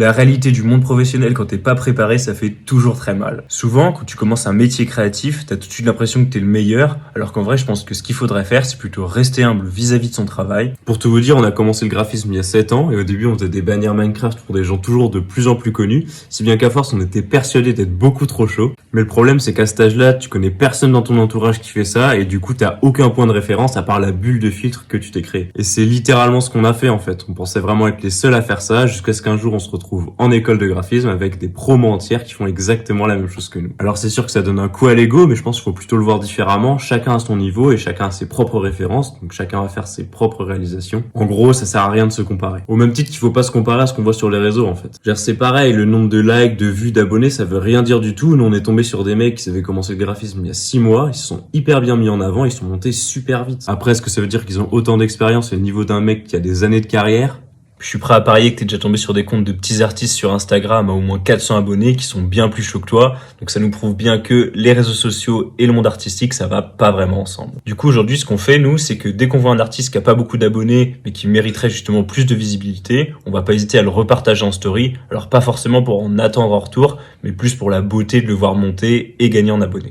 La réalité du monde professionnel quand t'es pas préparé, ça fait toujours très mal. Souvent, quand tu commences un métier créatif, t'as tout de suite l'impression que t'es le meilleur, alors qu'en vrai, je pense que ce qu'il faudrait faire, c'est plutôt rester humble vis-à-vis de son travail. Pour tout vous dire, on a commencé le graphisme il y a 7 ans, et au début, on faisait des bannières Minecraft pour des gens toujours de plus en plus connus, si bien qu'à force, on était persuadé d'être beaucoup trop chaud. Mais le problème, c'est qu'à cet âge-là, tu connais personne dans ton entourage qui fait ça, et du coup, t'as aucun point de référence à part la bulle de filtre que tu t'es créé. Et c'est littéralement ce qu'on a fait, en fait. On pensait vraiment être les seuls à faire ça, jusqu'à ce qu'un jour, on se retrouve en école de graphisme avec des promos entières qui font exactement la même chose que nous. Alors c'est sûr que ça donne un coup à l'ego, mais je pense qu'il faut plutôt le voir différemment. Chacun a son niveau et chacun a ses propres références, donc chacun va faire ses propres réalisations. En gros, ça sert à rien de se comparer. Au même titre qu'il faut pas se comparer à ce qu'on voit sur les réseaux, en fait. C'est pareil, le nombre de likes, de vues, d'abonnés, ça veut rien dire du tout. Nous, on est tombé sur des mecs qui avaient commencé le graphisme il y a 6 mois, ils se sont hyper bien mis en avant, ils sont montés super vite. Après, est-ce que ça veut dire qu'ils ont autant d'expérience et le niveau d'un mec qui a des années de carrière? Je suis prêt à parier que t'es déjà tombé sur des comptes de petits artistes sur Instagram à au moins 400 abonnés qui sont bien plus chauds que toi. Donc ça nous prouve bien que les réseaux sociaux et le monde artistique, ça va pas vraiment ensemble. Du coup, aujourd'hui, ce qu'on fait, nous, c'est que dès qu'on voit un artiste qui a pas beaucoup d'abonnés, mais qui mériterait justement plus de visibilité, on va pas hésiter à le repartager en story. Alors pas forcément pour en attendre en retour, mais plus pour la beauté de le voir monter et gagner en abonnés.